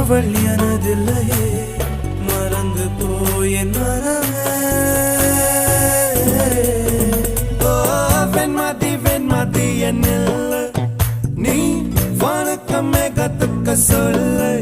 அவள் எனதில்லையே மறந்து போய் என் மனமே வெண்மதி என்னில் நீ வணக்கமே கத்துக்க சொல்ல